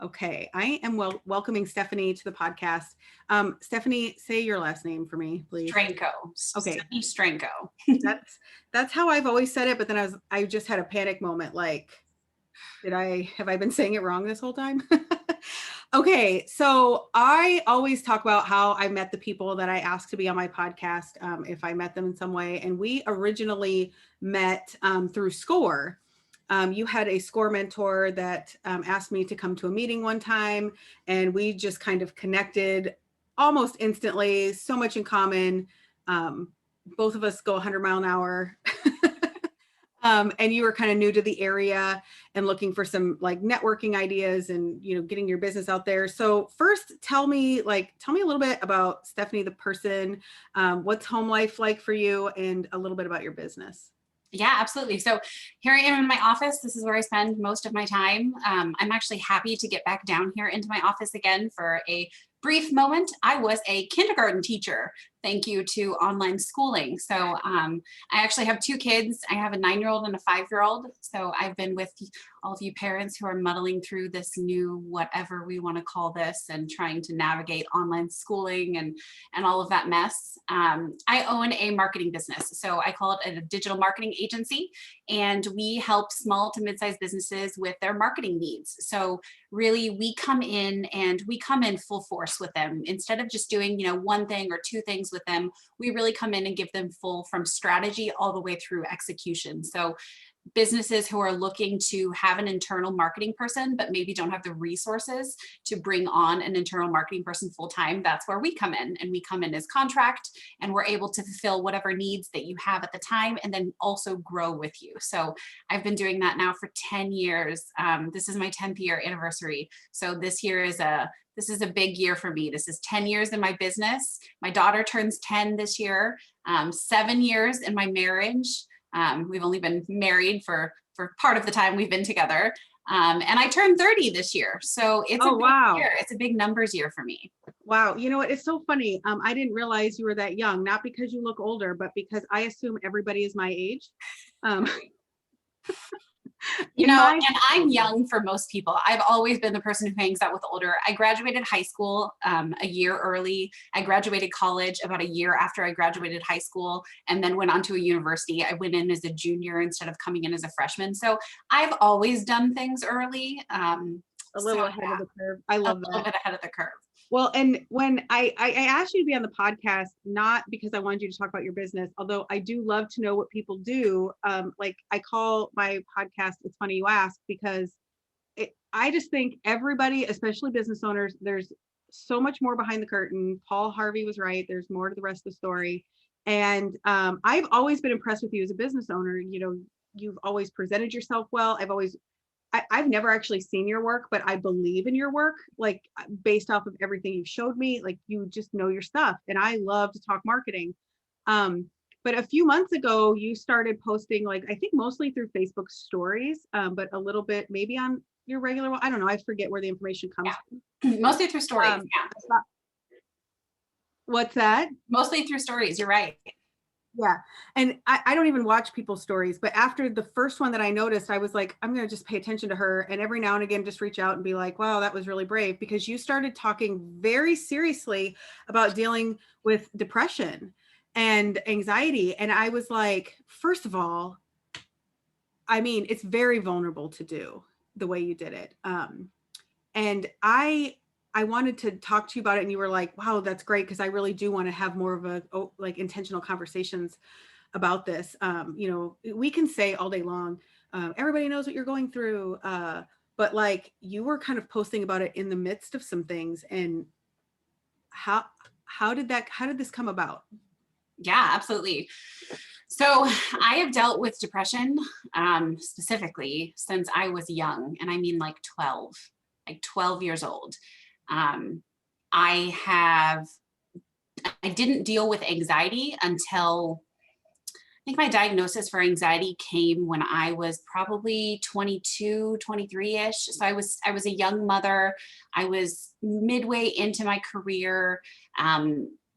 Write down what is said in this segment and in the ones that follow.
Okay, I am welcoming Stephanie to the podcast. Stephanie, say your last name for me, please. Stranko. Okay, Stephanie Stranko. that's how I've always said it, but then I just had a panic moment. Like, have I been saying it wrong this whole time? Okay, so I always talk about how I met the people that I asked to be on my podcast, if I met them in some way, and we originally met through SCORE. You had a SCORE mentor that asked me to come to a meeting one time, and we just kind of connected almost instantly. So much in common. Both of us go 100 mile an hour. And you were kind of new to the area and looking for some like networking ideas and, getting your business out there. So first tell me a little bit about Stephanie, the person, what's home life like for you, and a little bit about your business. Yeah, absolutely. So here I am in my office. This is where I spend most of my time. I'm actually happy to get back down here into my office again for a brief moment. I was a kindergarten teacher. Thank you to online schooling. So I actually have two kids. I have a 9-year-old and a 5-year-old. So I've been with all of you parents who are muddling through this new whatever we want to call this and trying to navigate online schooling and all of that mess. I own a marketing business. So I call it a digital marketing agency, and we help small to mid-sized businesses with their marketing needs. So really we come in full force with them. Instead of just doing, one thing or two things with them, we really come in and give them full from strategy all the way through execution. So businesses who are looking to have an internal marketing person, but maybe don't have the resources to bring on an internal marketing person full time, that's where we come in. And we come in as contract, and we're able to fulfill whatever needs that you have at the time, and then also grow with you. So I've been doing that now for 10 years. This is my 10th year anniversary. So this is a big year for me. This is 10 years in my business. My daughter turns 10 this year, 7 years in my marriage. We've only been married for part of the time we've been together. And I turned 30 this year. So it's a big year. It's a big numbers year for me. Wow. You know what? It's so funny. I didn't realize you were that young, not because you look older, but because I assume everybody is my age. And I'm young for most people. I've always been the person who hangs out with older. I graduated high school a year early. I graduated college about a year after I graduated high school, and then went on to a university. I went in as a junior instead of coming in as a freshman. So I've always done things early. A little ahead of the curve. I love that. A little bit ahead of the curve. Well, and when I asked you to be on the podcast, not because I wanted you to talk about your business, although I do love to know what people do. Like I call my podcast, It's Funny You Ask, because I just think everybody, especially business owners, there's so much more behind the curtain. Paul Harvey was right. There's more to the rest of the story. And I've always been impressed with you as a business owner. You've always presented yourself well. I've never actually seen your work, but I believe in your work, like based off of everything you've showed me, like you just know your stuff. And I love to talk marketing. But a few months ago, you started posting, like, I think mostly through Facebook stories, but a little bit maybe on your regular one. I don't know. I forget where the information comes from. Mostly through stories. Yeah. What's that? Mostly through stories. You're right. Yeah. And I don't even watch people's stories, but after the first one that I noticed, I was like, I'm going to just pay attention to her. And every now and again, just reach out and be like, wow, that was really brave, because you started talking very seriously about dealing with depression and anxiety. And I was like, first of all, I mean, it's very vulnerable to do the way you did it. And I wanted to talk to you about it, and you were like, wow, that's great, because I really do want to have more of a intentional conversations about this. We can say all day long, everybody knows what you're going through, but like you were kind of posting about it in the midst of some things. And how did this come about? Yeah, absolutely. So I have dealt with depression specifically since I was young, and I mean like 12 years old. I didn't deal with anxiety until I think my diagnosis for anxiety came when I was probably 22, 23-ish. So I was a young mother. I was midway into my career.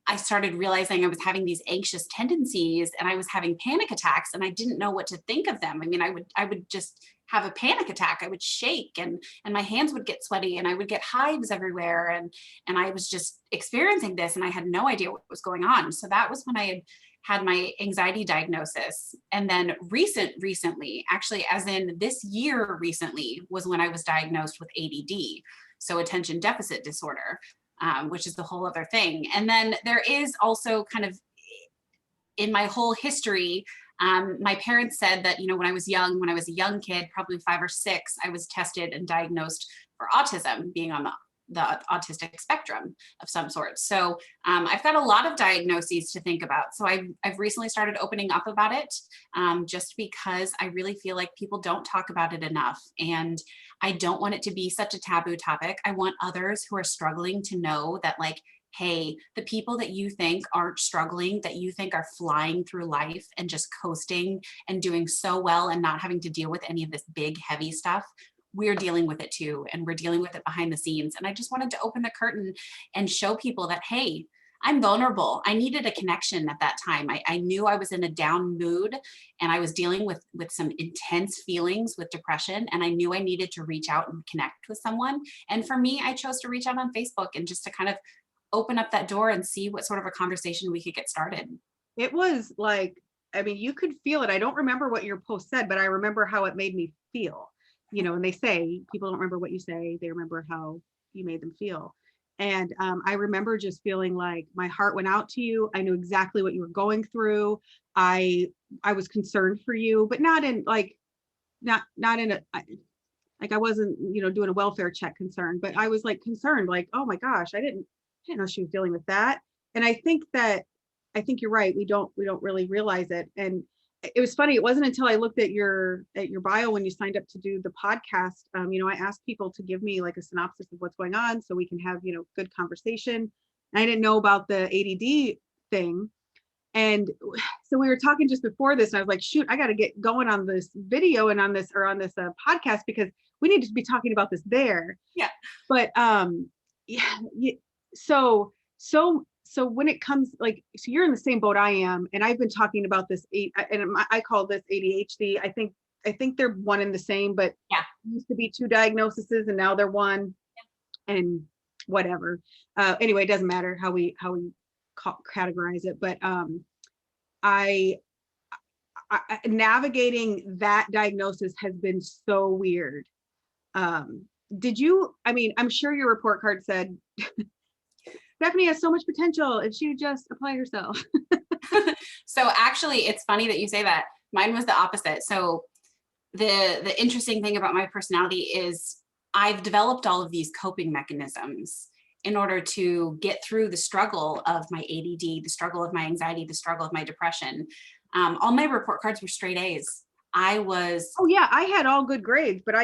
I started realizing I was having these anxious tendencies and I was having panic attacks and I didn't know what to think of them. I mean, I would just have a panic attack. I would shake and my hands would get sweaty and I would get hives everywhere. And I was just experiencing this and I had no idea what was going on. So that was when I had my anxiety diagnosis. And then recently, actually, as in this year recently, was when I was diagnosed with ADD. So attention deficit disorder. Which is the whole other thing. And then there is also kind of in my whole history, my parents said that, when I was a young kid, probably 5 or 6, I was tested and diagnosed for autism, being on the autistic spectrum of some sort. So I've got a lot of diagnoses to think about. So I've recently started opening up about it just because I really feel like people don't talk about it enough. And I don't want it to be such a taboo topic. I want others who are struggling to know that, like, hey, the people that you think aren't struggling, that you think are flying through life and just coasting and doing so well and not having to deal with any of this big, heavy stuff, we're dealing with it too. And we're dealing with it behind the scenes. And I just wanted to open the curtain and show people that, hey, I'm vulnerable. I needed a connection at that time. I knew I was in a down mood and I was dealing with some intense feelings with depression. And I knew I needed to reach out and connect with someone. And for me, I chose to reach out on Facebook and just to kind of open up that door and see what sort of a conversation we could get started. It was like, I mean, you could feel it. I don't remember what your post said, but I remember how it made me feel. And they say people don't remember what you say, they remember how you made them feel. And I remember just feeling like my heart went out to you. I knew exactly what you were going through. I was concerned for you, but not in like, not in a, like I wasn't, doing a welfare check concern, but I was like concerned, like, oh my gosh, I didn't know she was dealing with that. And I think you're right. We don't really realize it. And it was funny. It wasn't until I looked at your bio when you signed up to do the podcast. I asked people to give me like a synopsis of what's going on so we can have, good conversation. And I didn't know about the ADD thing. And so we were talking just before this and I was like, shoot, I got to get going on this video and on this podcast because we need to be talking about this there. Yeah. But yeah. So when it comes so you're in the same boat I am, and I've been talking about this and I call this ADHD. I think they're one and the same, but yeah, used to be 2 diagnoses and now they're one, and whatever. Anyway, it doesn't matter how we categorize it, but I navigating that diagnosis has been so weird. I'm sure your report card said Stephanie has so much potential if she would just apply herself. So actually, it's funny that you say that. Mine was the opposite. So the interesting thing about my personality is I've developed all of these coping mechanisms in order to get through the struggle of my ADD, the struggle of my anxiety, the struggle of my depression. All my report cards were straight A's. Oh yeah, I had all good grades, but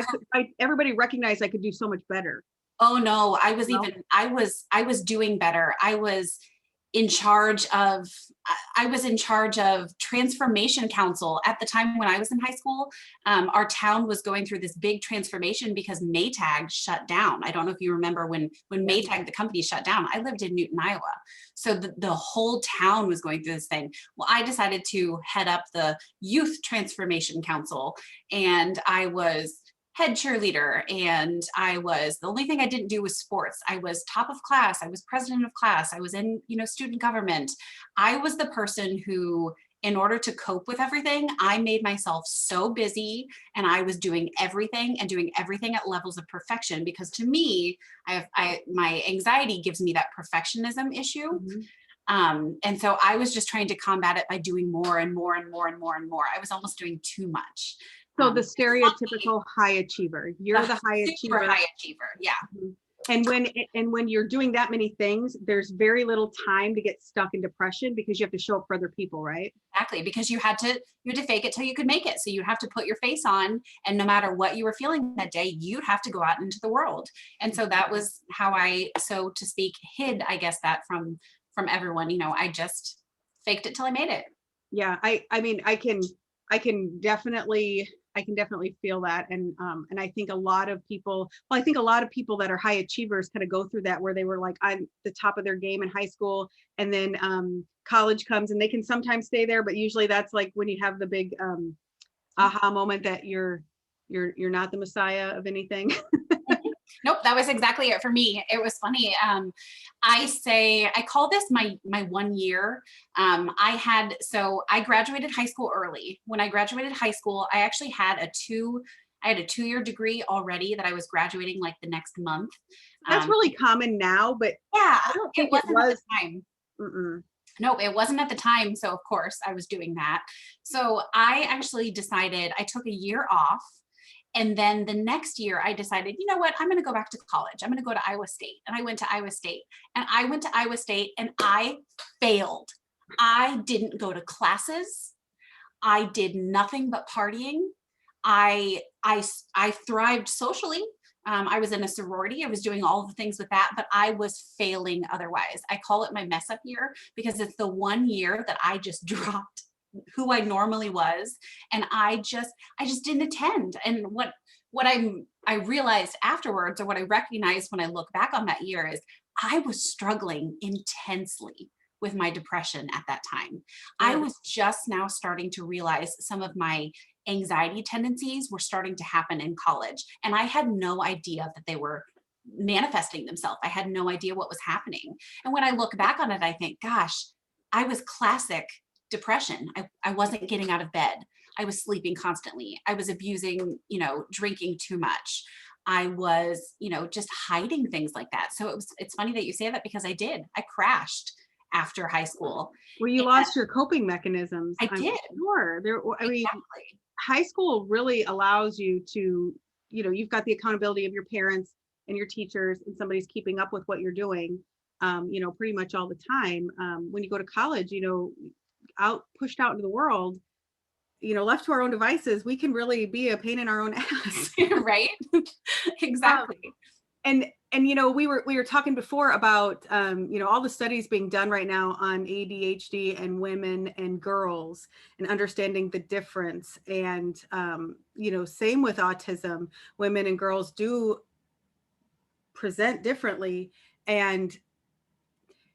everybody recognized I could do so much better. Oh no, I was doing better. I was in charge of transformation council at the time when I was in high school. Our town was going through this big transformation because Maytag shut down. I don't know if you remember when Maytag, the company, shut down. I lived in Newton, Iowa. So the whole town was going through this thing. Well, I decided to head up the youth transformation council, and I was head cheerleader, and the only thing I didn't do was sports. I was top of class. I was president of class. I was in, student government. I was the person who, in order to cope with everything, I made myself so busy, and I was doing everything at levels of perfection, because to me, my anxiety gives me that perfectionism issue. Mm-hmm. And so I was just trying to combat it by doing more and more and more and more and more. I was almost doing too much. So the stereotypical high achiever. You're the high achiever. High achiever, yeah. And when you're doing that many things, there's very little time to get stuck in depression because you have to show up for other people, right? Exactly, because you had to fake it till you could make it. So you have to put your face on, and no matter what you were feeling that day, you'd have to go out into the world. And so that was how I, so to speak, hid, I guess, that from everyone. I just faked it till I made it. Yeah, I mean, I can definitely I can definitely feel that. And I think a lot of people, well, I think a lot of people that are high achievers kind of go through that, where they were like on the top of their game in high school, and then college comes, and they can sometimes stay there, but usually that's like when you have the big aha moment that you're not the messiah of anything. Nope, that was exactly it for me. It was funny. I call this my 1 year. I graduated high school early. When I graduated high school, I actually had I had a 2 year degree already that I was graduating like the next month. That's Um, really common now, but yeah, I don't it think it wasn't at the was. time. Mm-mm. Nope, it wasn't at the time. So of course I was doing that. So I actually decided I took a year off. And then the next year I decided, you know what, I'm going to go back to college. I'm going to go to Iowa State. And I went to Iowa State, and I went to Iowa State and I failed. I didn't go to classes. I did nothing but partying. I thrived socially. I was in a sorority. I was doing all the things with that, but I was failing otherwise. I call it my mess up year because it's the 1 year that I just dropped who I normally was, and I just didn't attend. And I realized afterwards, or what I recognized when I look back on that year, is I was struggling intensely with my depression at that time. I Yeah. was just now starting to realize some of my anxiety tendencies were starting to happen in college, and I had no idea that they were manifesting themselves. I had no idea what was happening. And when I look back on it, I think, gosh, I was classic depression. I wasn't getting out of bed. I was sleeping constantly. I was abusing, drinking too much. I was, just hiding things like that. So it's funny that you say that, because I did. I crashed after high school. Well, you And lost your coping mechanisms, I I'm did. sure. I mean, Exactly. high school really allows you to, you've got the accountability of your parents and your teachers, and somebody's keeping up with what you're doing, pretty much all the time. When you go to college, pushed out into the world, left to our own devices, we can really be a pain in our own ass. Right? Um, Exactly. and we were talking before about all the studies being done right now on ADHD and women and girls, and understanding the difference. And same with autism, women and girls do present differently. And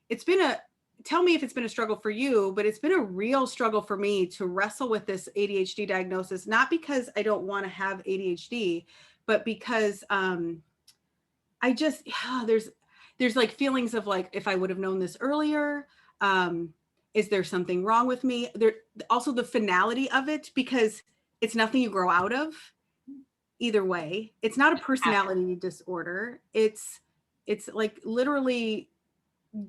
it's been a tell me if it's been a struggle for you, but it's been a real struggle for me to wrestle with this ADHD diagnosis, not because I don't want to have ADHD, but because I just there's like feelings of like, if I would have known this earlier, um, is there something wrong with me? There also the finality of it, because it's nothing you grow out of either way. It's not a personality disorder. It's like literally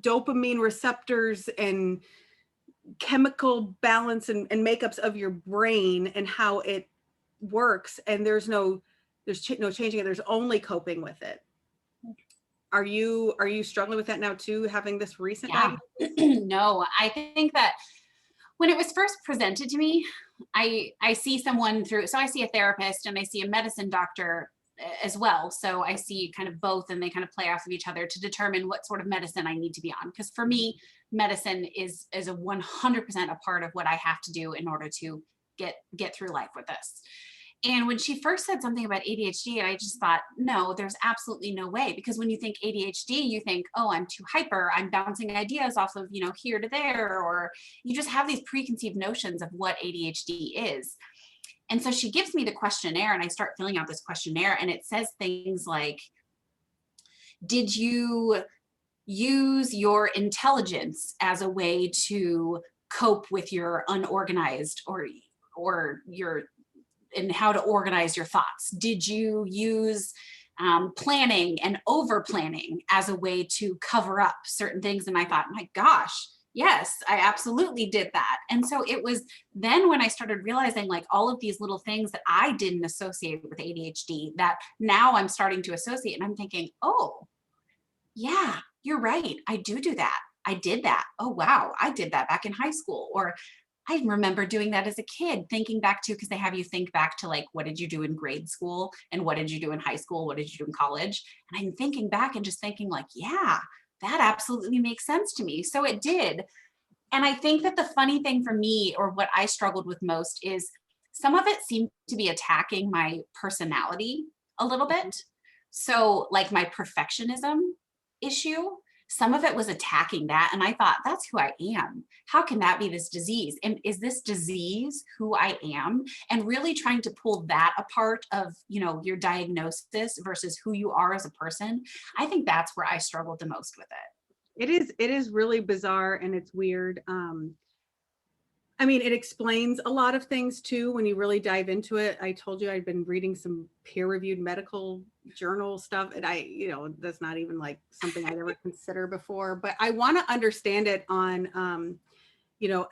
dopamine receptors and chemical balance and makeups of your brain and how it works. And no changing it. There's only coping with it. Are you struggling with that now too, having this recent Yeah. diagnosis? No, I think that when it was first presented to me, I see someone through, so I see a therapist and I see a medicine doctor as well. So I see kind of both, and they kind of play off of each other to determine what sort of medicine I need to be on. Because for me, medicine is a 100% a part of what I have to do in order to get through life with this. And when she first said something about ADHD, I just thought, no, there's absolutely no way. Because when you think ADHD, you think, oh, I'm too hyper. I'm bouncing ideas off of, here to there, or you just have these preconceived notions of what ADHD is. And so she gives me the questionnaire, and I start filling out this questionnaire, and it says things like, did you use your intelligence as a way to cope with your unorganized or your and how to organize your thoughts? Did you use planning and over planning as a way to cover up certain things? And I thought, my gosh, yes, I absolutely did that. And so it was then when I started realizing like all of these little things that I didn't associate with ADHD that now I'm starting to associate. And I'm thinking, oh, yeah, you're right. I do that. I did that. Oh, wow. I did that back in high school. Or I remember doing that as a kid, thinking back to, because they have you think back to like, what did you do in grade school? And what did you do in high school? What did you do in college? And I'm thinking back and just thinking like, yeah, that absolutely makes sense to me. So it did. And I think that the funny thing for me, or what I struggled with most, is some of it seemed to be attacking my personality a little bit. So, like my perfectionism issue, some of it was attacking that. And I thought, that's who I am. How can that be this disease? And is this disease who I am? And really trying to pull that apart of, your diagnosis versus who you are as a person. I think that's where I struggled the most with it. It is really bizarre and it's weird. I mean, it explains a lot of things too when you really dive into it. I told you I'd been reading some peer-reviewed medical journal stuff, and that's not even like something I'd ever consider before, but I want to understand it on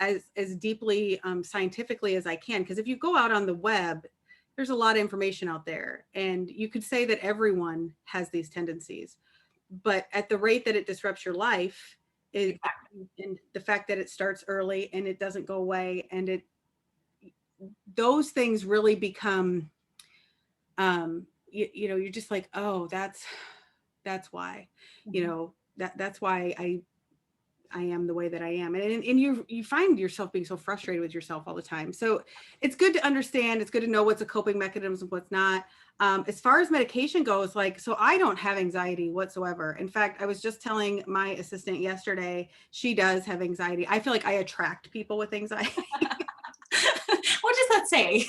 as deeply scientifically as I can, because if you go out on the web, there's a lot of information out there, and you could say that everyone has these tendencies, but at the rate that it disrupts your life, and the fact that it starts early and it doesn't go away, and those things really become you're just like, oh, that's why, that's why I am the way that I am. And you find yourself being so frustrated with yourself all the time. So it's good to understand, it's good to know what's a coping mechanism and what's not. As far as medication goes, so I don't have anxiety whatsoever. In fact, I was just telling my assistant yesterday, she does have anxiety. I feel like I attract people with anxiety. What does that say?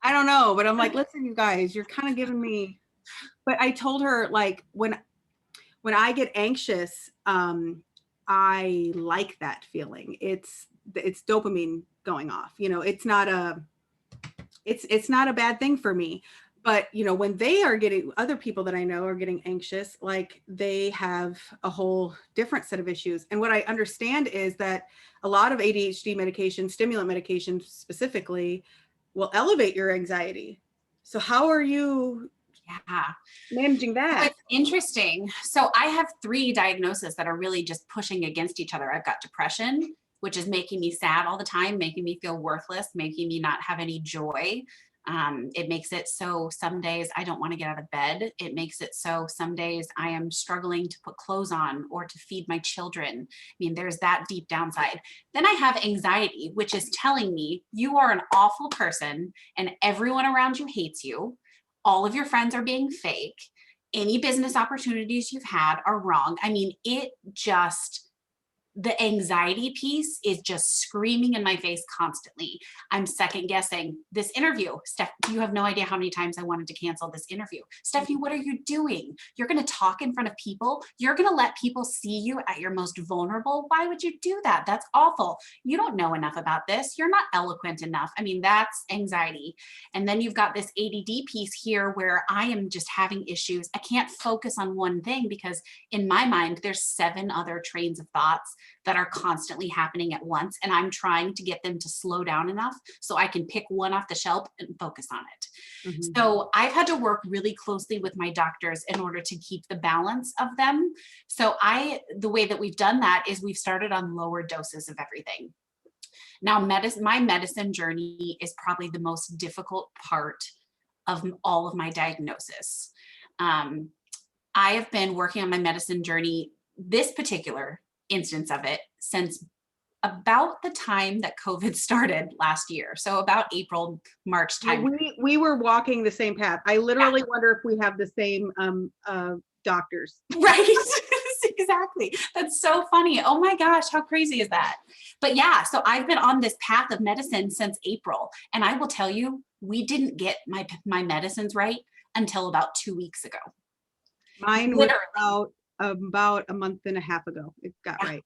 I don't know, but I'm like, listen, you guys, you're kind of giving me, but I told her, when I get anxious, I like that feeling. It's dopamine going off. It's not a bad thing for me. But when other people that I know are getting anxious, they have a whole different set of issues. And what I understand is that a lot of ADHD medication, stimulant medication specifically, will elevate your anxiety. So how are you managing that? It's interesting. So I have 3 diagnoses that are really just pushing against each other. I've got depression, which is making me sad all the time, making me feel worthless, making me not have any joy. It makes it so some days I don't want to get out of bed. It makes it so some days I am struggling to put clothes on or to feed my children. I mean, there's that deep downside. Then I have anxiety, which is telling me you are an awful person and everyone around you hates you. All of your friends are being fake. Any business opportunities you've had are wrong. I mean, the anxiety piece is just screaming in my face constantly. I'm second guessing this interview. Steph, you have no idea how many times I wanted to cancel this interview. Stephanie, what are you doing? You're going to talk in front of people. You're going to let people see you at your most vulnerable. Why would you do that? That's awful. You don't know enough about this. You're not eloquent enough. I mean, that's anxiety. And then you've got this ADD piece here where I am just having issues. I can't focus on one thing because in my mind, there's 7 other trains of thoughts that are constantly happening at once. And I'm trying to get them to slow down enough so I can pick one off the shelf and focus on it. Mm-hmm. So I've had to work really closely with my doctors in order to keep the balance of them. So the way that we've done that is we've started on lower doses of everything. Now, my medicine journey is probably the most difficult part of all of my diagnosis. I have been working on my medicine journey, this particular instance of it, since about the time that COVID started last year. So about April, March time. We were walking the same path. I literally wonder if we have the same doctors. Right. Exactly. That's so funny. Oh my gosh, how crazy is that? But yeah, so I've been on this path of medicine since April. And I will tell you, we didn't get my medicines right until about 2 weeks ago. Mine was about a month and a half ago. It got right.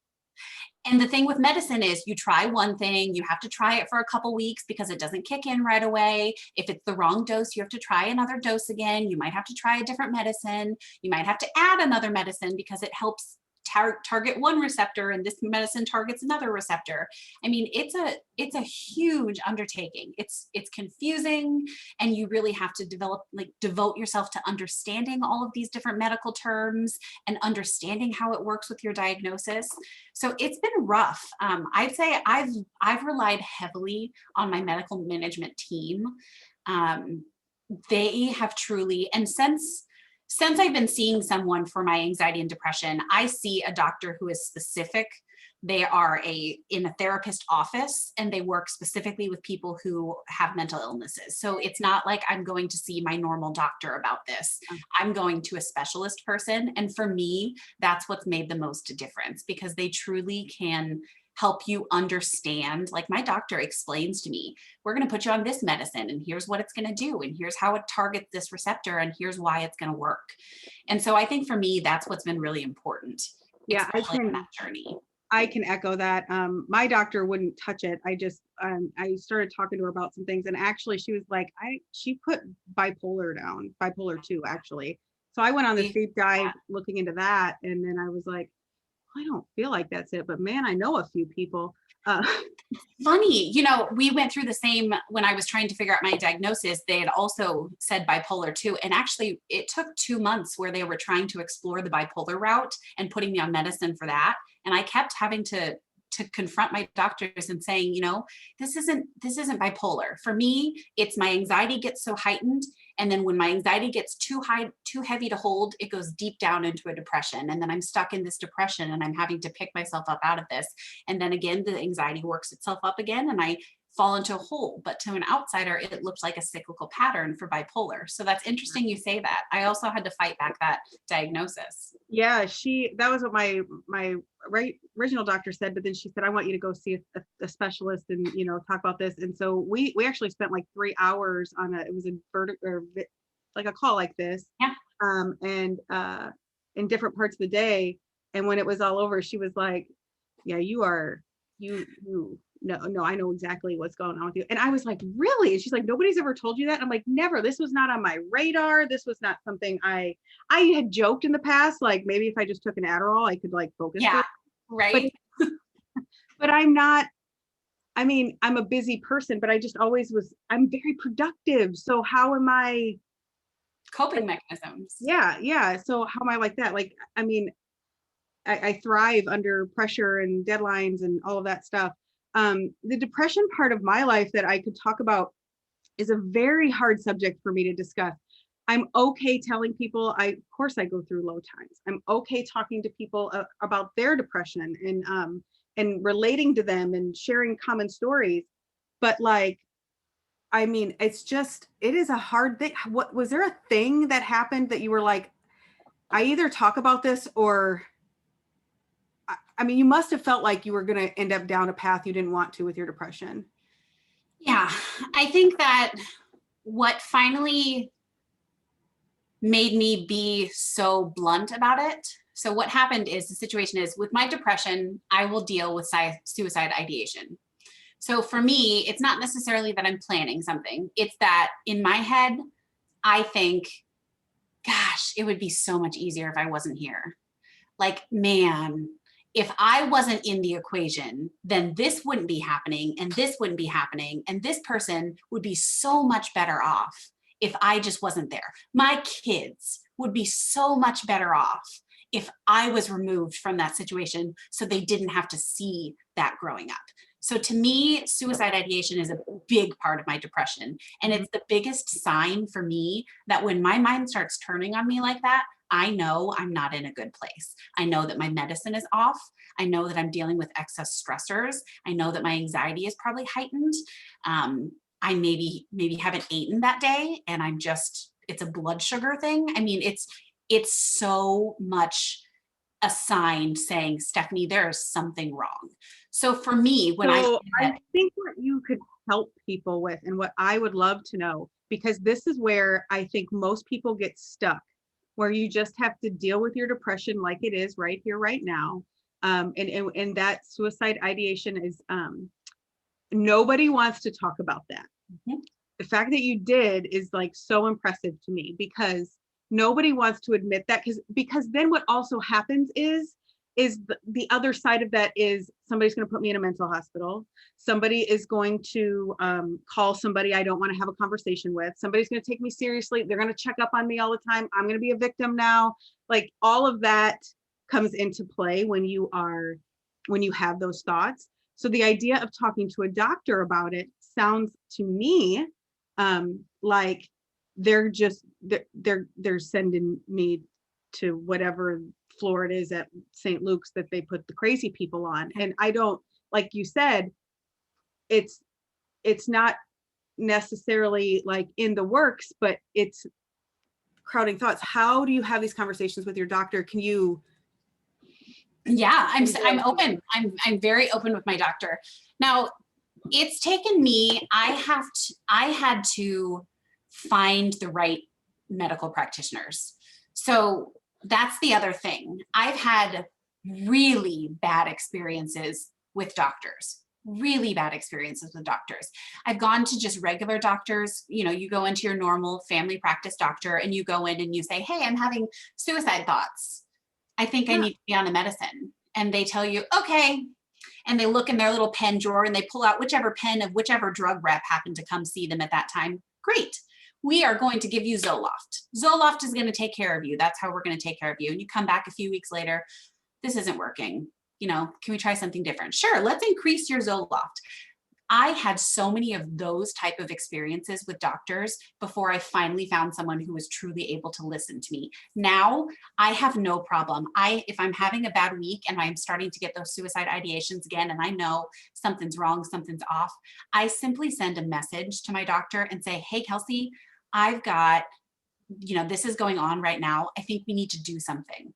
And the thing with medicine is you try one thing, you have to try it for a couple weeks because it doesn't kick in right away. If it's the wrong dose, you have to try another dose again. You might have to try a different medicine. You might have to add another medicine because it helps target one receptor and this medicine targets another receptor. I mean, it's a huge undertaking. It's confusing, and you really have to devote yourself to understanding all of these different medical terms and understanding how it works with your diagnosis. So it's been rough. I'd say I've relied heavily on my medical management team. They have truly, and since I've been seeing someone for my anxiety and depression, I see a doctor who is specific They are in a therapist office, and they work specifically with people who have mental illnesses. So it's not like I'm going to see my normal doctor about this. I'm going to a specialist person. And for me, that's what's made the most difference, because they truly can help you understand. Like, my doctor explains to me, we're going to put you on this medicine, and here's what it's going to do, and here's how it targets this receptor, and here's why it's going to work. And so I think for me, that's what's been really important, Yeah, especially in that journey. I can echo that. My doctor wouldn't touch it. I started talking to her about some things, and actually she was like, she put bipolar down, bipolar 2 actually. So I went on this deep dive looking into that, and then I was like, I don't feel like that's it, but man, I know a few people. Funny, we went through the same when I was trying to figure out my diagnosis. They had also said bipolar 2. And actually, it took 2 months where they were trying to explore the bipolar route and putting me on medicine for that. And I kept having to confront my doctors and saying, this isn't bipolar. For me, it's my anxiety gets so heightened. And then when my anxiety gets too high, too heavy to hold, it goes deep down into a depression. And then I'm stuck in this depression, and I'm having to pick myself up out of this. And then again, the anxiety works itself up again, and I fall into a hole. But to an outsider, it looks like a cyclical pattern for bipolar. So that's interesting you say that. I also had to fight back that diagnosis. Yeah, that was what my original doctor said, but then she said, I want you to go see a specialist and, talk about this. And so we actually spent like 3 hours on it was like a call like this. Yeah. And in different parts of the day. And when it was all over, she was like, yeah, no, I know exactly what's going on with you. And I was like, really? And she's like, nobody's ever told you that? I'm like, never. This was not on my radar. This was not something I had joked in the past. Like, maybe if I just took an Adderall, I could like focus. Yeah, right. But I'm not, I'm a busy person, but I just always I'm very productive. So how am I? Coping mechanisms. Yeah. So how am I like that? Like, I thrive under pressure and deadlines and all of that stuff. The depression part of my life that I could talk about is a very hard subject for me to discuss. I'm okay telling people, of course I go through low times. I'm okay talking to people about their depression and relating to them and sharing common stories. But like, it is a hard thing. What was there a thing that happened that you were like, I either talk about this or you must have felt like you were going to end up down a path you didn't want to with your depression. Yeah, I think that what finally made me be so blunt about it. So what happened is, the situation is, with my depression, I will deal with suicide ideation. So for me, it's not necessarily that I'm planning something. It's that in my head, I think, gosh, it would be so much easier if I wasn't here. Like, man, if I wasn't in the equation, then this wouldn't be happening, and this wouldn't be happening, and this person would be so much better off if I just wasn't there. My kids would be so much better off if I was removed from that situation, so they didn't have to see that growing up. So to me, suicide ideation is a big part of my depression. And it's the biggest sign for me that when my mind starts turning on me like that, I know I'm not in a good place. I know that my medicine is off. I know that I'm dealing with excess stressors. I know that my anxiety is probably heightened. I maybe haven't eaten that day, and it's a blood sugar thing. It's so much a sign saying, Stephanie, there is something wrong. So for me, I think what you could help people with, and what I would love to know, because this is where I think most people get stuck, where you just have to deal with your depression like it is right here, right now. And that suicide ideation is, nobody wants to talk about that. Mm-hmm. The fact that you did is like so impressive to me, because nobody wants to admit that, because then what also happens is the other side of that is somebody's going to put me in a mental hospital. Somebody is going to call somebody I don't want to have a conversation with. Somebody's going to take me seriously. They're going to check up on me all the time. I'm going to be a victim now. Like, all of that comes into play when you have those thoughts. So the idea of talking to a doctor about it sounds to me like they're sending me to whatever floor it is at St. Luke's that they put the crazy people on. And I don't, like you said, it's not necessarily like in the works, but it's crowding thoughts. How do you have these conversations with your doctor? Can you? Yeah, I'm open. I'm very open with my doctor. Now, it's taken me, I had to find the right medical practitioners. So that's the other thing. I've had really bad experiences with doctors. Really bad experiences with doctors. I've gone to just regular doctors. You know, you go into your normal family practice doctor and you go in and you say, hey, I'm having suicide thoughts. I think I need to be on a medicine. And they tell you, okay. And they look in their little pen drawer and they pull out whichever pen of whichever drug rep happened to come see them at that time. Great. We are going to give you Zoloft. Zoloft is going to take care of you. That's how we're going to take care of you. And you come back a few weeks later, this isn't working. You know, can we try something different? Sure, let's increase your Zoloft. I had so many of those type of experiences with doctors before I finally found someone who was truly able to listen to me. Now I have no problem. If I'm having a bad week and I'm starting to get those suicide ideations again, and I know something's wrong, something's off, I simply send a message to my doctor and say, hey, Kelsey, I've got, you know, this is going on right now. I think we need to do something.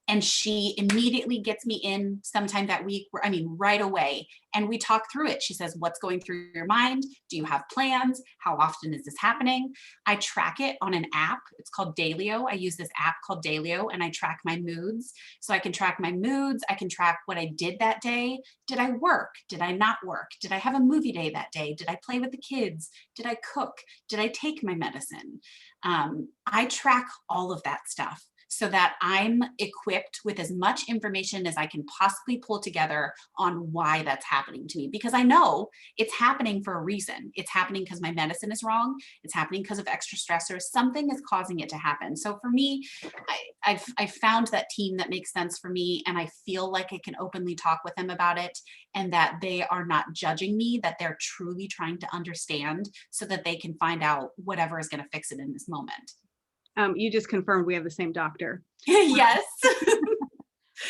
And she immediately gets me in sometime that week, right away. And we talk through it. She says, what's going through your mind? Do you have plans? How often is this happening? I track it on an app. It's called Dailyo. I use this app called Dailyo and I track my moods. So I can track my moods. I can track what I did that day. Did I work? Did I not work? Did I have a movie day that day? Did I play with the kids? Did I cook? Did I take my medicine? I track all of that stuff, so that I'm equipped with as much information as I can possibly pull together on why that's happening to me. Because I know it's happening for a reason. It's happening because my medicine is wrong. It's happening because of extra stressors. Something is causing it to happen. So for me, I've found that team that makes sense for me, and I feel like I can openly talk with them about it, and that they are not judging me, that they're truly trying to understand so that they can find out whatever is going to fix it in this moment. You just confirmed we have the same doctor. Yes.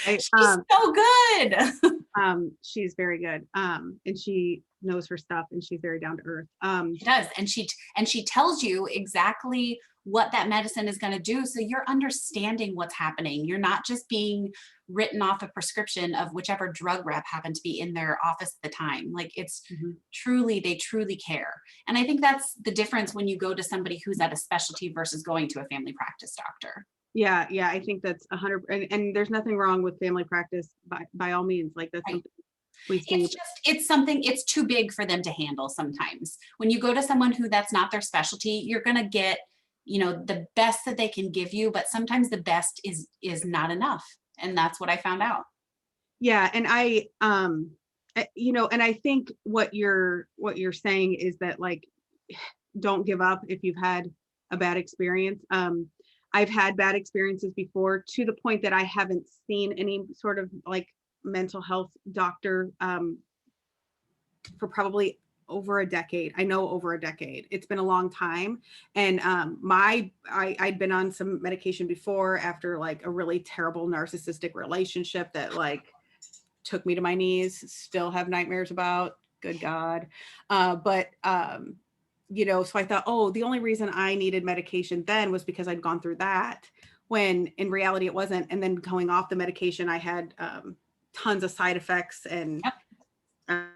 She's so good. She's very good. And she knows her stuff and she's very down to earth. She does. And she tells you exactly what that medicine is going to do. So you're understanding what's happening. You're not just being written off a prescription of whichever drug rep happened to be in their office at the time. Like it's they truly care. And I think that's the difference when you go to somebody who's at a specialty versus going to a family practice doctor. Yeah. I think that's 100. And there's nothing wrong with family practice by all means. Like that's something we see. It's something, it's too big for them to handle sometimes. When you go to someone who that's not their specialty, you're going to get, the best that they can give you, but sometimes the best is not enough. And that's what I found out. Yeah. And and I think what you're saying is that, like, don't give up if you've had a bad experience. I've had bad experiences before, to the point that I haven't seen any sort of like mental health doctor for probably over a decade. I know over a decade. It's been a long time. And I'd been on some medication before after like a really terrible narcissistic relationship that like took me to my knees, still have nightmares about, good God. So I thought, oh, the only reason I needed medication then was because I'd gone through that, when in reality it wasn't. And then going off the medication, I had tons of side effects, and I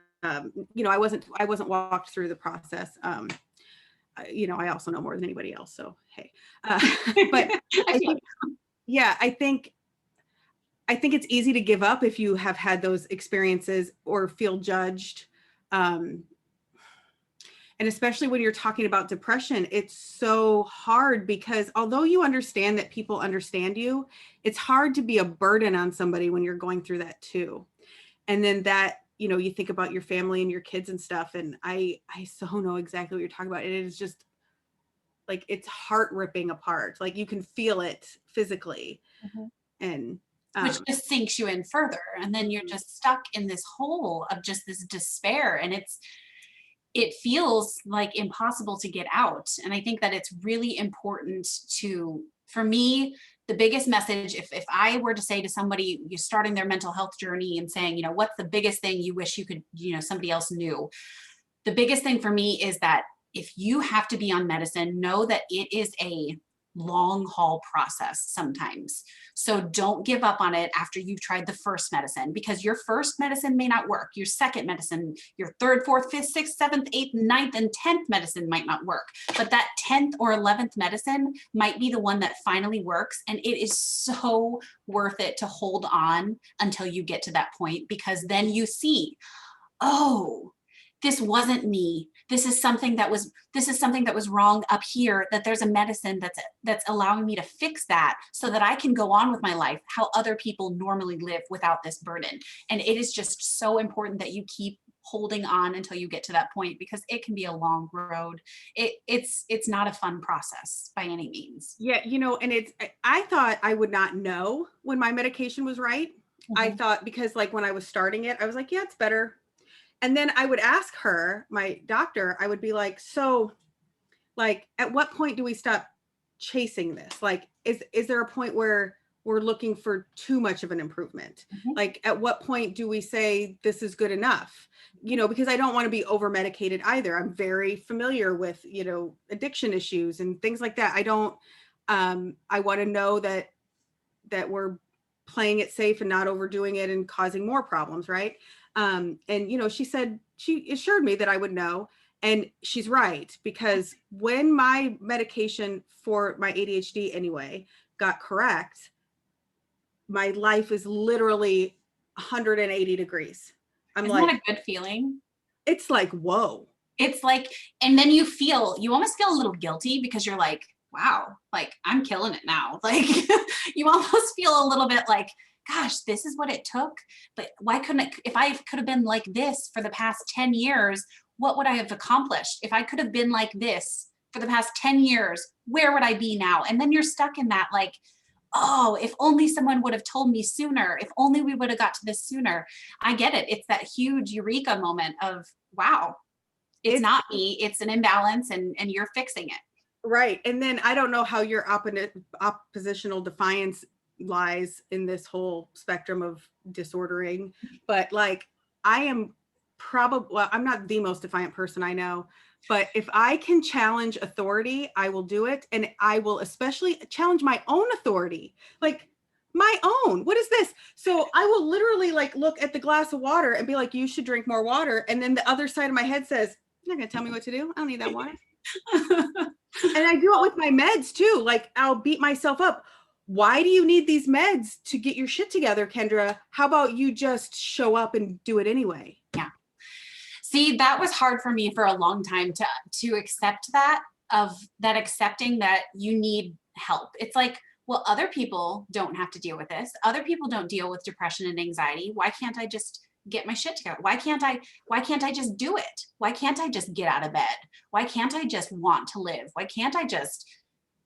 wasn't walked through the process. I also know more than anybody else, so hey. But I think it's easy to give up if you have had those experiences or feel judged. And especially when you're talking about depression, it's so hard, because although you understand that people understand you, it's hard to be a burden on somebody when you're going through that too. And then that, you think about your family and your kids and stuff. And I so know exactly what you're talking about. It is just like, it's heart ripping apart. Like you can feel it physically. And which just sinks you in further. And then you're just stuck in this hole of just this despair. And it feels like impossible to get out. And I think that it's really important for me the biggest message, if I were to say to somebody, you're starting their mental health journey and saying, what's the biggest thing you wish you could, somebody else knew? The biggest thing for me is that if you have to be on medicine, know that it is a long haul process sometimes. So don't give up on it after you've tried the first medicine, because your first medicine may not work. Your second medicine, your third, fourth, fifth, sixth, seventh, eighth, ninth, and 10th medicine might not work. But that 10th or 11th medicine might be the one that finally works. And it is so worth it to hold on until you get to that point, because then you see, oh, this wasn't me. This is something that was wrong up here, that there's a medicine that's allowing me to fix that so that I can go on with my life how other people normally live without this burden. And it is just so important that you keep holding on until you get to that point, because it can be a long road. It's not a fun process by any means. Yeah, and I thought I would not know when my medication was right. I thought, because like when I was starting it, I was like, yeah, it's better. And then I would ask her, my doctor, I would be like, so like, at what point do we stop chasing this? Like, is there a point where we're looking for too much of an improvement? Like, at what point do we say this is good enough? Because I don't want to be over medicated either. I'm very familiar with, addiction issues and things like that. I want to know that we're playing it safe and not overdoing it and causing more problems. Right. And, she assured me that I would know. And she's right, because when my medication for my ADHD anyway got correct, my life is literally 180 degrees. I'm Isn't like, that a good feeling? it's like, whoa. It's like, and then you almost feel a little guilty, because you're like, wow, like I'm killing it now. Like you almost feel a little bit like, gosh, this is what it took. But why couldn't it, if I could have been like this for the past 10 years, what would I have accomplished? If I could have been like this for the past 10 years, where would I be now? And then you're stuck in that, like, oh, if only someone would have told me sooner, if only we would have got to this sooner. I get it. It's that huge eureka moment of, wow, it's not me, it's an imbalance, and you're fixing it. Right. And then I don't know how your oppositional defiance lies in this whole spectrum of disordering, but like, I am well, I'm not the most defiant person I know, but if I can challenge authority, I will do it. And I will especially challenge my own authority, like my own. What is this? So I will literally like look at the glass of water and be like, you should drink more water. And then the other side of my head says, you're not going to tell me what to do. I don't need that water. And I do it with my meds too. Like, I'll beat myself up. Why do you need these meds to get your shit together, Kendra? How about you just show up and do it anyway? Yeah. See, that was hard for me for a long time to accept that, accepting that you need help. It's like, well, other people don't have to deal with this. Other people don't deal with depression and anxiety. Why can't I just get my shit together? Why can't I just do it? Why can't I just get out of bed? Why can't I just want to live? Why can't I just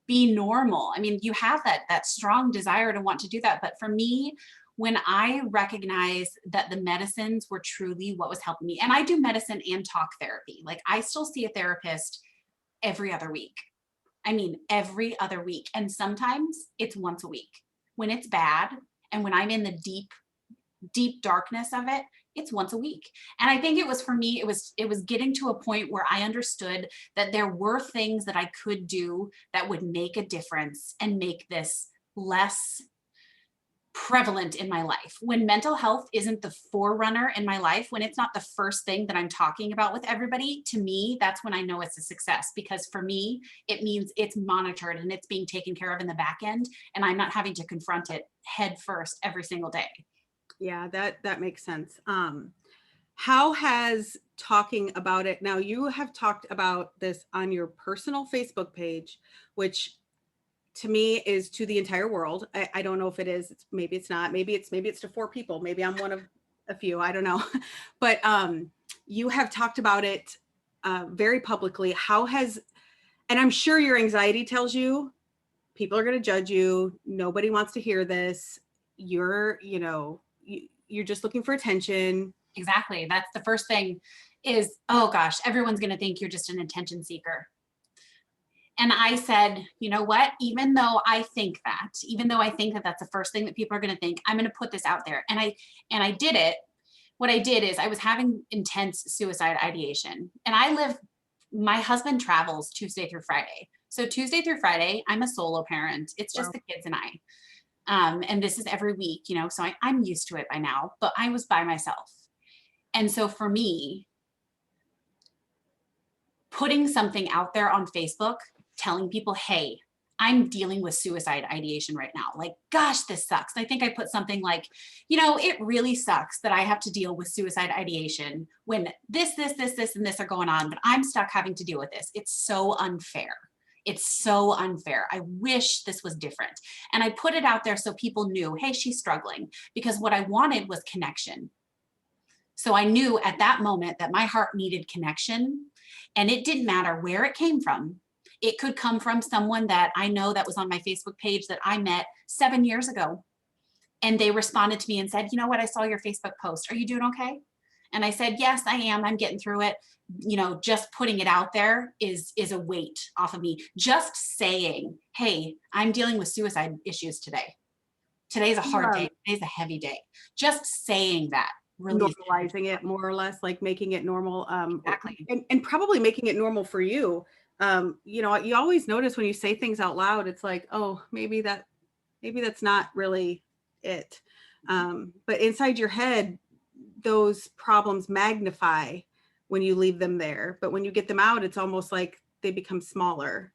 be normal? I mean, you have that strong desire to want to do that. But for me, when I recognized that the medicines were truly what was helping me, and I do medicine and talk therapy, like I still see a therapist every other week. I mean, every other week. And sometimes it's once a week. When it's bad and when I'm in the deep darkness of it, it's once a week. And I think it was, for me, it was getting to a point where I understood that there were things that I could do that would make a difference and make this less prevalent in my life. When mental health isn't the forerunner in my life, when it's not the first thing that I'm talking about with everybody, to me, that's when I know it's a success. Because for me, it means it's monitored and it's being taken care of in the back end, and I'm not having to confront it head first every single day. Yeah, that makes sense. How has talking about it, now you have talked about this on your personal Facebook page, which to me is to the entire world. I don't know if it is. Maybe it's not. Maybe it's to 4 people. Maybe I'm one of a few. I don't know. But you have talked about it very publicly. And I'm sure your anxiety tells you people are going to judge you. Nobody wants to hear this. You're just looking for attention. Exactly. That's the first thing is, oh gosh, everyone's going to think you're just an attention seeker. And I said, you know what, even though I think that that's the first thing that people are going to think, I'm going to put this out there. And I did it. What I did is I was having intense suicide ideation, and my husband travels Tuesday through Friday. So Tuesday through Friday, I'm a solo parent. It's just Wow. the kids and I. And this is every week, so I'm used to it by now, but I was by myself. And so for me, putting something out there on Facebook, telling people, hey, I'm dealing with suicide ideation right now. Like, gosh, this sucks. I think I put something like, it really sucks that I have to deal with suicide ideation when this, and this are going on, but I'm stuck having to deal with this. It's so unfair. It's so unfair. I wish this was different. And I put it out there so people knew, hey, she's struggling, because what I wanted was connection. So I knew at that moment that my heart needed connection, and it didn't matter where it came from. It could come from someone that I know that was on my Facebook page that I met 7 years ago. And they responded to me and said, you know what, I saw your Facebook post. Are you doing okay? And I said, yes, I am. I'm getting through it. Just putting it out there is a weight off of me. Just saying, hey, I'm dealing with suicide issues today. Today's a hard day. Today's a heavy day. Just saying that. Normalizing it more or less, like making it normal. Exactly. And probably making it normal for you. You always notice when you say things out loud, it's like, oh, maybe that's not really it. But inside your head, those problems magnify when you leave them there. But when you get them out, it's almost like they become smaller.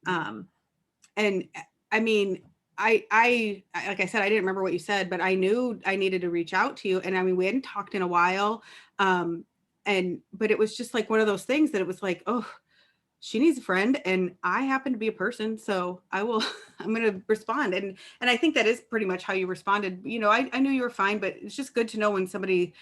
And I mean, I like I said, I didn't remember what you said, but I knew I needed to reach out to you. And I mean, we hadn't talked in a while. But it was just like one of those things that it was like, oh, she needs a friend, and I happen to be a person, so I'm going to respond. And I think that is pretty much how you responded. I knew you were fine, but it's just good to know when somebody,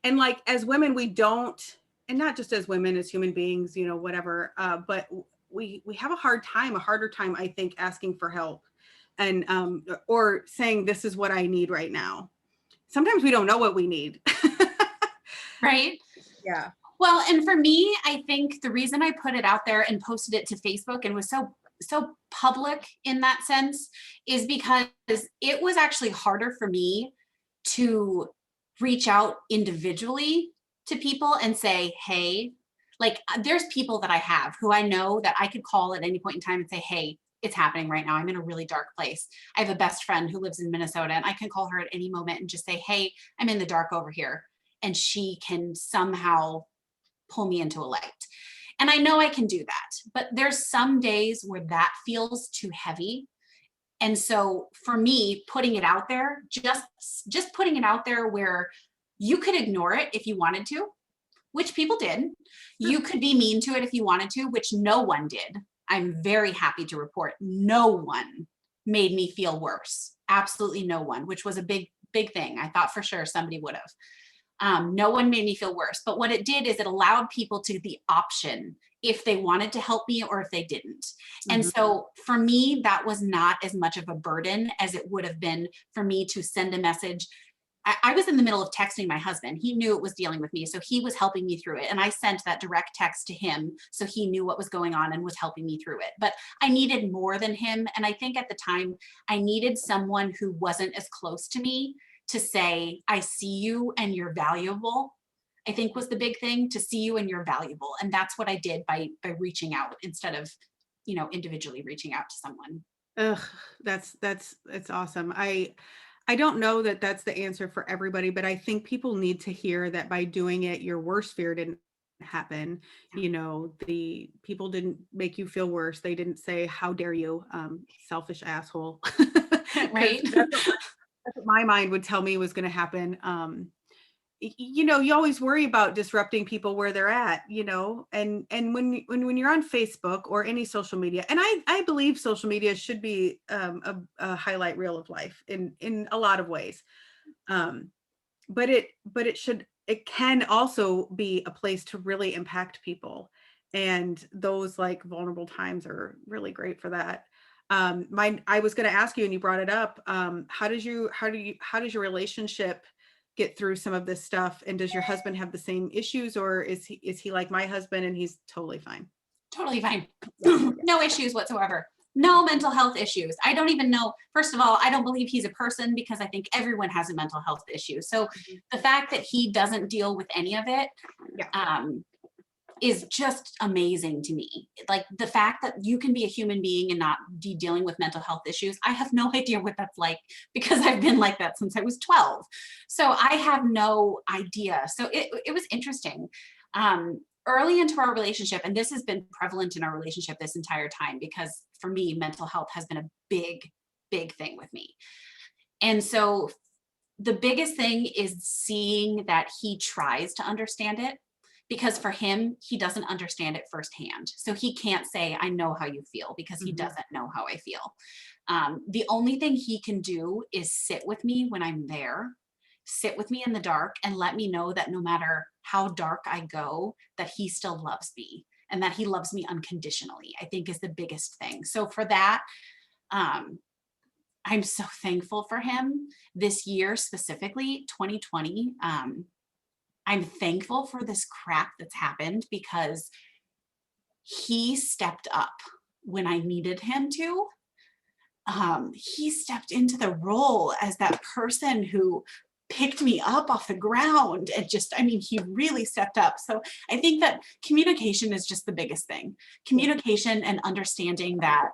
and like, as women, we don't, and not just as women, as human beings, whatever, but we have a harder time, I think, asking for help, and or saying, this is what I need right now. Sometimes we don't know what we need. Right? Yeah. Well, and for me, I think the reason I put it out there and posted it to Facebook and was so public in that sense is because it was actually harder for me to reach out individually to people and say, hey, like, there's people that I have who I know that I could call at any point in time and say, hey, it's happening right now. I'm in a really dark place. I have a best friend who lives in Minnesota, and I can call her at any moment and just say, hey, I'm in the dark over here. And she can somehow pull me into a light. And I know I can do that, but there's some days where that feels too heavy. And so for me, putting it out there, just putting it out there where you could ignore it if you wanted to, which people did. You could be mean to it if you wanted to, which no one did. I'm very happy to report no one made me feel worse. Absolutely no one, which was a big thing. I thought for sure somebody would have. No one made me feel worse. But what it did is it allowed people to the option if they wanted to help me or if they didn't. Mm-hmm. And so for me, that was not as much of a burden as it would have been for me to send a message. I was in the middle of texting my husband. He knew it was dealing with me, so he was helping me through it. And I sent that direct text to him, so he knew what was going on and was helping me through it. But I needed more than him. And I think at the time, I needed someone who wasn't as close to me to say, I see you and you're valuable, I think was the big thing, to see you and you're valuable. And that's what I did by reaching out instead of, individually reaching out to someone. Ugh, that's awesome. I don't know that that's the answer for everybody, but I think people need to hear that by doing it, your worst fear didn't happen. The people didn't make you feel worse. They didn't say, how dare you, selfish asshole. Right. That's what my mind would tell me was going to happen. You always worry about disrupting people where they're at, and when you're on Facebook or any social media, and I believe social media should be a highlight reel of life in a lot of ways. But it can also be a place to really impact people. And those like vulnerable times are really great for that. I was going to ask you, and you brought it up. How does your relationship get through some of this stuff? And does your husband have the same issues, or is he like my husband and he's totally fine? Totally fine. Yeah. No issues whatsoever. No mental health issues. I don't even know. First of all, I don't believe he's a person because I think everyone has a mental health issue. So Mhm. the fact that he doesn't deal with any of it Yeah. is just amazing to me. Like the fact that you can be a human being and not be dealing with mental health issues. I have no idea what that's like because I've been like that since I was 12. So I have no idea. So it was interesting. Early into our relationship, and this has been prevalent in our relationship this entire time because for me, mental health has been a big thing with me. And so the biggest thing is seeing that he tries to understand it because for him, he doesn't understand it firsthand. So he can't say, I know how you feel because he Mhm. doesn't know how I feel. The only thing he can do is sit with me when I'm there, sit with me in the dark and let me know that no matter how dark I go, that he still loves me and that he loves me unconditionally, I think is the biggest thing. So for that, um, I'm so thankful for him this year, specifically 2020. I'm thankful for this crap that's happened because he stepped up when I needed him to. He stepped into the role as that person who picked me up off the ground and just, I mean, he really stepped up. So I think that communication is just the biggest thing. Yeah. Communication and understanding that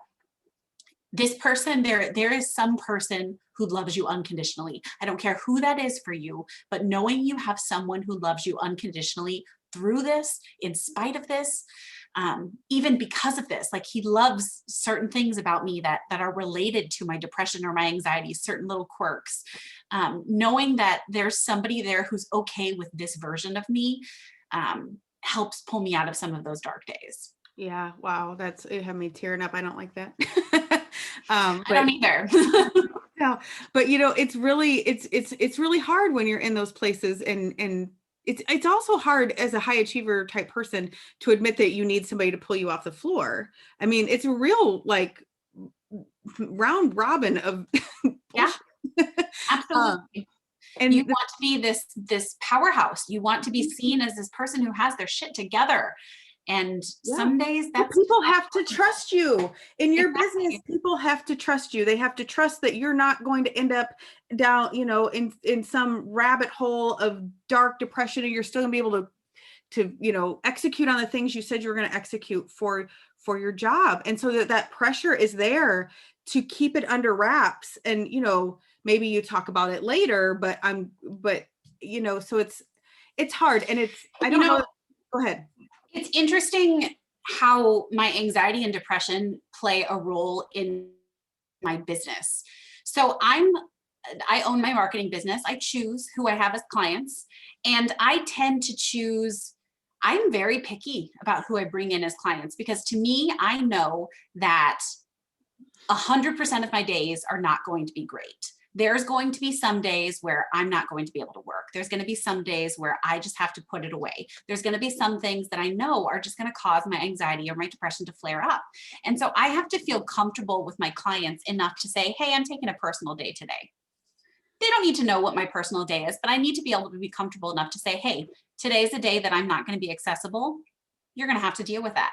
this person, there is some person who loves you unconditionally. I don't care who that is for you, but knowing you have someone who loves you unconditionally through this, in spite of this, even because of this, like he loves certain things about me that are related to my depression or my anxiety, certain little quirks. Knowing that there's somebody there who's okay with this version of me helps pull me out of some of those dark days. Yeah. Wow. It had me tearing up. I don't like that. I But don't either. yeah, but it's really hard when you're in those places and it's also hard as a high achiever type person to admit that you need somebody to pull you off the floor. I mean, it's a real like round robin of Yeah, bullshit. Um, absolutely. You and want to be this powerhouse. You want to be seen as this person who has their shit together. And yeah. some days Well, that's people have to trust you in your business. exactly. People have to trust you. They have to trust that you're not going to end up down, in some rabbit hole of dark depression, and you're still gonna be able to execute on the things you said you were going to execute for your job. And so that pressure is there to keep it under wraps. And maybe you talk about it later, but so it's hard, and I You don't know. know, Go ahead. it's interesting how my anxiety and depression play a role in my business. So I own my marketing business. I choose who I have as clients, and I tend to choose, I'm very picky about who I bring in as clients because to me, I know that 100% of my days are not going to be great. There's going to be some days where I'm not going to be able to work. There's going to be some days where I just have to put it away. There's going to be some things that I know are just going to cause my anxiety or my depression to flare up. And so I have to feel comfortable with my clients enough to say, hey, I'm taking a personal day today. They don't need to know what my personal day is, but I need to be able to be comfortable enough to say, hey, today's a day that I'm not going to be accessible. You're going to have to deal with that.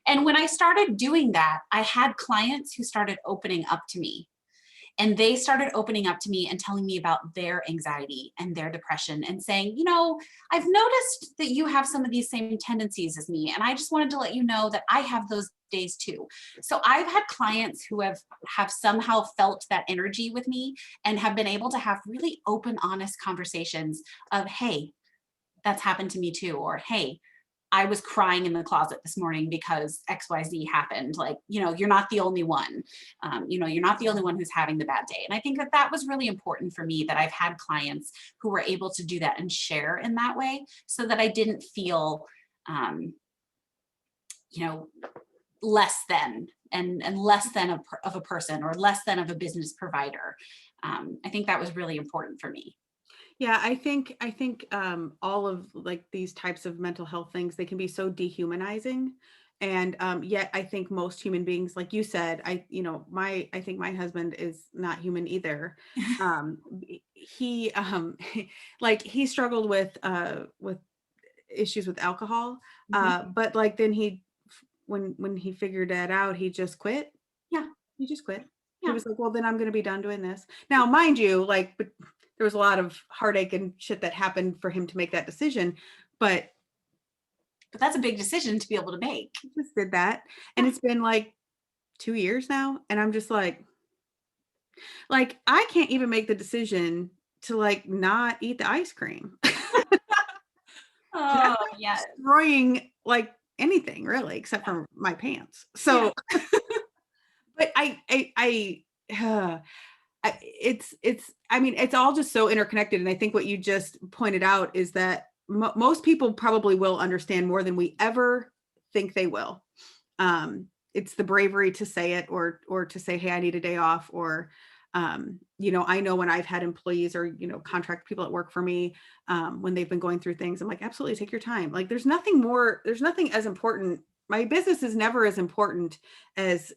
And when I started doing that, I had clients who started opening up to me. And they started opening up to me and telling me about their anxiety and their depression and saying, I've noticed that you have some of these same tendencies as me. And I just wanted to let you know that I have those days too. So I've had clients who have somehow felt that energy with me and have been able to have really open, honest conversations of, hey, that's happened to me too. Or, hey, I was crying in the closet this morning because XYZ happened. Like, you're not the only one. You're not the only one who's having the bad day. And I think that was really important for me that I've had clients who were able to do that and share in that way so that I didn't feel, um, less than and less than of a person or less than of a business provider. I think that was really important for me. Yeah, I think all of like these types of mental health things, they can be so dehumanizing. And yet I think most human beings, like you said, I think my husband is not human either. Um, he like he struggled with issues with alcohol, Mhm. but like then he when he figured that out, he just quit. Yeah. He just quit. He Yeah. was like, well, then I'm going to be done doing this. Now, mind you, like, but there was a lot of heartache and shit that happened for him to make that decision, but But that's a big decision to be able to make. he just did that. And Yeah. it's been like 2 years now. And I'm just like, I can't even make the decision to like not eat the ice cream. That's Oh, like yeah. destroying like anything really, except for my pants. Yeah. So, but I mean, it's all just so interconnected. And I think what you just pointed out is that most people probably will understand more than we ever think they will. It's the bravery to say it, or to say, hey, I need a day off, or I know when I've had employees or contract people that work for me, when they've been going through things, I'm like, absolutely, take your time. Like there's nothing as important. My business is never as important as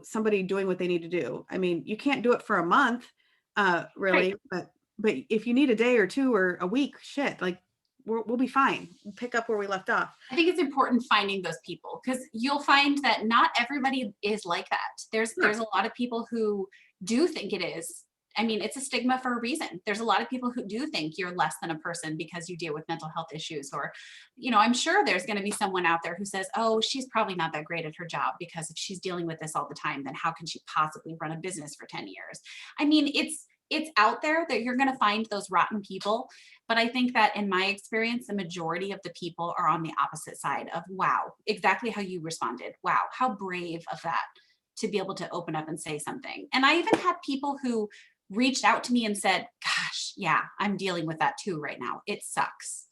somebody doing what they need to do. I mean, you can't do it for a month, Right. really, but if you need a day or two or a week, shit, like we'll be fine. We'll pick up where we left off. I think it's important finding those people, because you'll find that not everybody is like that. There's Sure. a lot of people who do think it is. I mean, it's a stigma for a reason. There's a lot of people who do think you're less than a person because you deal with mental health issues, or, I'm sure there's going to be someone out there who says, "Oh, she's probably not that great at her job because if she's dealing with this all the time, then how can she possibly run a business for 10 years?" I mean, it's out there that you're going to find those rotten people. But I think that in my experience, the majority of the people are on the opposite side of, wow, exactly how you responded. Wow, how brave of that to be able to open up and say something. And I even had people who reached out to me and said, gosh, yeah, I'm dealing with that too right now. It sucks.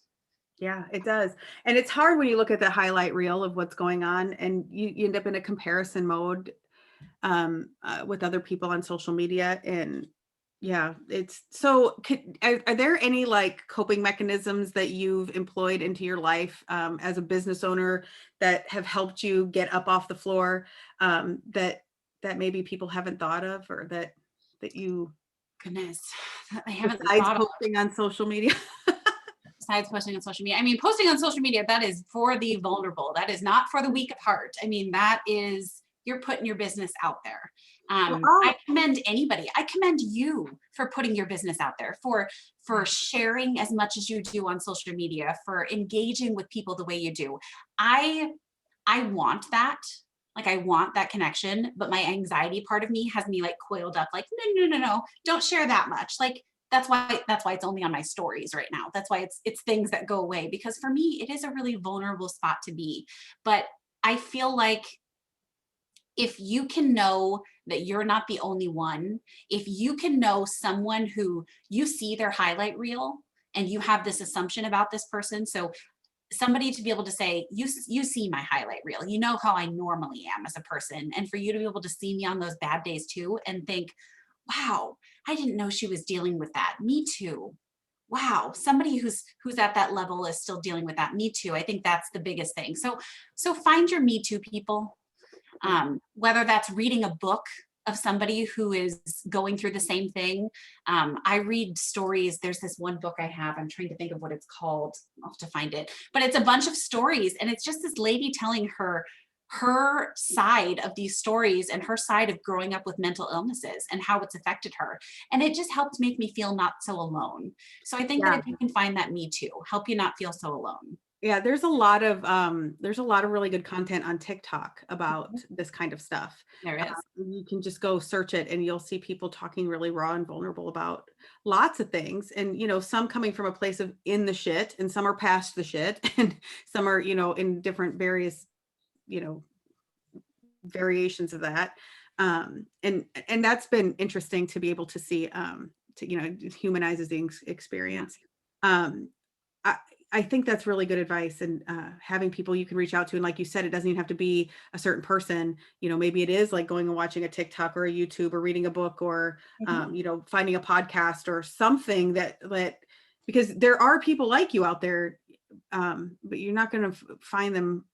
Yeah, it does. And it's hard when you look at the highlight reel of what's going on and you end up in a comparison mode, with other people on social media. And yeah, it's so, are there any like coping mechanisms that you've employed into your life, as a business owner that have helped you get up off the floor, that maybe people haven't thought of, or that you, Goodness, I haven't besides thought of posting on social media? besides posting on social media. I mean, posting on social media, that is for the vulnerable. That is not for the weak of heart. I mean, that is, you're putting your business out there. Well, I commend anybody. I commend you for putting your business out there, for sharing as much as you do on social media, for engaging with people the way you do. I I want that. Like I want that connection, but my anxiety part of me has me like coiled up, like, no, no, no, no, don't share that much. Like that's why it's only on my stories right now. That's why it's things that go away, because for me, it is a really vulnerable spot to be. But I feel like if you can know that you're not the only one, if you can know someone who you see their highlight reel and you have this assumption about this person. So somebody to be able to say, you see my highlight reel, you know how I normally am as a person, and for you to be able to see me on those bad days too and think, wow, I didn't know she was dealing with that. Me too. Wow, somebody who's at that level is still dealing with that. Me too. I think that's the biggest thing. So find your me too people. Yeah. Whether that's reading a book of somebody who is going through the same thing. I read stories. There's this one book I have. I'm trying to think of what it's called. I'll have to find it. But it's a bunch of stories, and it's just this lady telling her side of these stories and her side of growing up with mental illnesses and how it's affected her. And it just helped make me feel not so alone. So I think that Yeah. if you can find that me too, help you not feel so alone. Yeah, there's a lot of really good content on TikTok about this kind of stuff. There is. You can just go search it and you'll see people talking really raw and vulnerable about lots of things. And some coming from a place of in the shit, and some are past the shit, and some are, in different various, you know, variations of that. And that's been interesting to be able to see, it humanizes the Yeah. experience. Um, I, I think that's really good advice, and having people you can reach out to. And like you said, it doesn't even have to be a certain person. Maybe it is like going and watching a TikTok or a YouTube or reading a book, or, Mhm. finding a podcast or something because there are people like you out there, but you're not going to find them,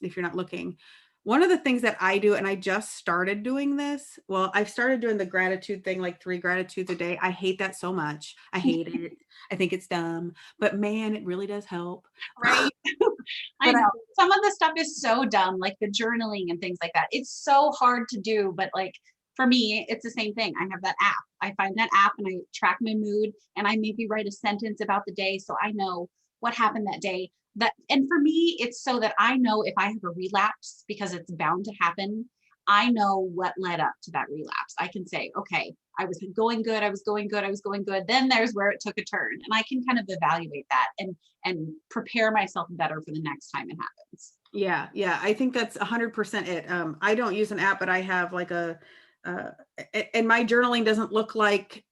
if you're not looking. One of the things that I do, and I just started doing this. Well, I've started doing the gratitude thing, like 3 gratitudes a day. I hate that so much. I hate it. I think it's dumb, but man, it really does help. Right? I But know. Some of the stuff is so dumb, like the journaling and things like that. It's so hard to do, but like for me, it's the same thing. I have that app. I find that app and I track my mood and I maybe write a sentence about the day so I know what happened that day. That and for me, it's so that I know if I have a relapse because it's bound to happen. I know what led up to that relapse. I can say, okay, I was going good, I was going good, I was going good. Then there's where it took a turn. And I can kind of evaluate that and prepare myself better for the next time it happens. yeah, yeah, I think that's 100% it. I don't use an app, but I have like uh, and my journaling doesn't look like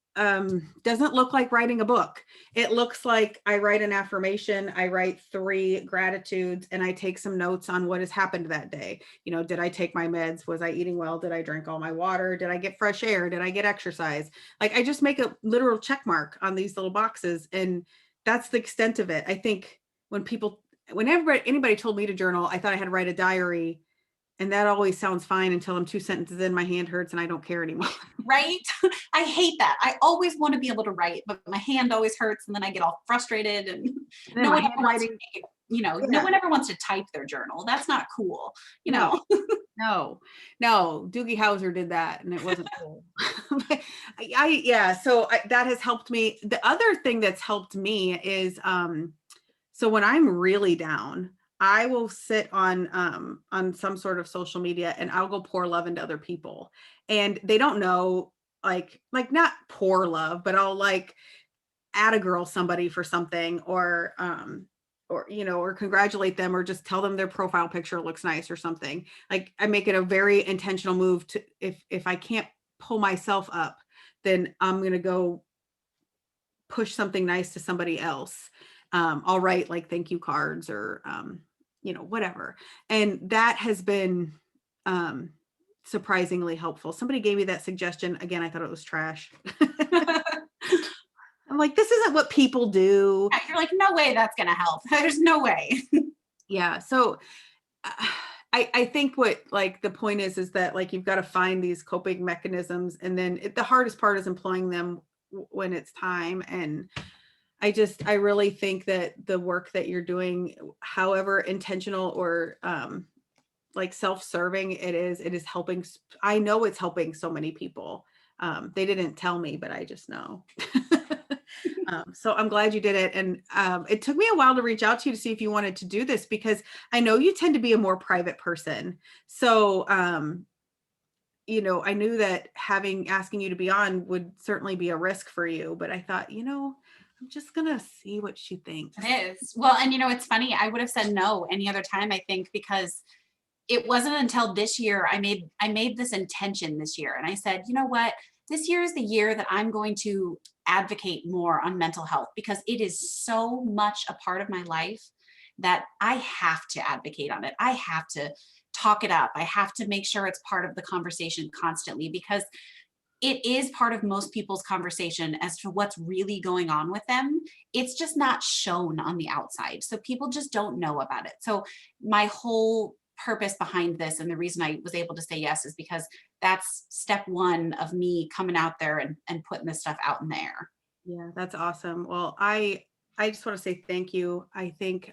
writing a book. It looks like I write an affirmation, I write 3 gratitudes, and I take some notes on what has happened that day. You know, did I take my meds? Was I eating well? Did I drink all my water? Did I get fresh air? Did I get exercise? Like I just make a literal check mark on these little boxes, and that's the extent of it. I think when people whenever anybody told me to journal, I thought I had to write a diary. And that always sounds fine until I'm 2 sentences in, my hand hurts and I don't care anymore. Right? I hate that. I always want to be able to write, but my hand always hurts and then I get all frustrated and And then no my one ever wants to handwriting, no yeah, one ever wants to type their journal. That's not cool, you no, know. no, no. Doogie Howser did that and it wasn't cool. But yeah, so that has helped me. The other thing that's helped me is, so when I'm really down, I will sit on some sort of social media and I'll go pour love into other people. And they don't know, like not pour love, but I'll like add a girl somebody for something, or or congratulate them, or just tell them their profile picture looks nice or something. Like I make it a very intentional move to, if I can't pull myself up, then I'm going to go push something nice to somebody else. I'll write like thank you cards, or whatever. And that has been um surprisingly helpful. Somebody gave me that suggestion. Again, I thought it was trash. I'm like, this isn't what people do. Yeah, you're like, no way that's gonna help. There's no way. Yeah. So uh, I think what like the point is that like you've got to find these coping mechanisms, and then the hardest part is employing them when it's time. And I really think that the work that you're doing, however intentional or like self-serving it is helping. I know it's helping so many people. They didn't tell me, but I just know. So I'm glad you did it. And it took me a while to reach out to you to see if you wanted to do this, because I know you tend to be a more private person. So, I knew that asking you to be on would certainly be a risk for you, but I thought, I'm just going to see what she thinks. It is. Well, and it's funny, I would have said no any other time, I think, because it wasn't until this year I made this intention this year. And I said, you know what? This year is the year that I'm going to advocate more on mental health because it is so much a part of my life that I have to advocate on it. I have to talk it up. I have to make sure it's part of the conversation constantly because it is part of most people's conversation as to what's really going on with them. It's just not shown on the outside. So people just don't know about it. So my whole purpose behind this and the reason I was able to say yes is because that's step one of me coming out there and putting this stuff out in the air. Yeah, that's awesome. Well, I just want to say thank you. I think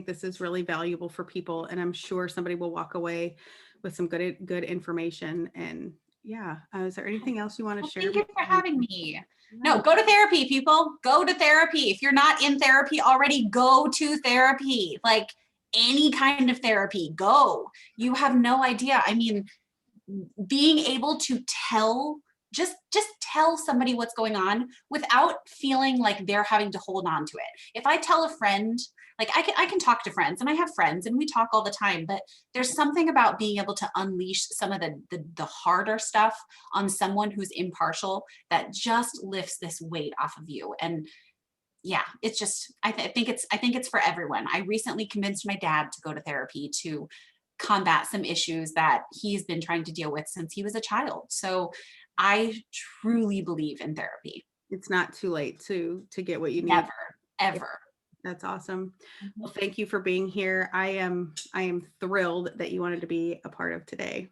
this is really valuable for people, and I'm sure somebody will walk away with some good information. And yeah, is there anything else you want to Well, share thank you for before we? having me. No, No. go to therapy, people. Go to therapy. If you're not in therapy already, go to therapy. Like any kind of therapy, go. You have no idea. I mean, being able to just tell somebody what's going on without feeling like they're having to hold on to it. If I tell a friend, like I can talk to friends and I have friends and we talk all the time, but there's something about being able to unleash some of the harder stuff on someone who's impartial that just lifts this weight off of you. And yeah, it's just I think it's for everyone. I recently convinced my dad to go to therapy to combat some issues that he's been trying to deal with since he was a child. So I truly believe in therapy. It's not too late to get what you need. Never, ever. That's awesome. Mhm. Well, thank you for being here. I am thrilled that you wanted to be a part of today.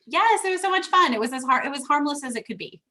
Yes, it was so much fun. It was as hard, it was harmless as it could be.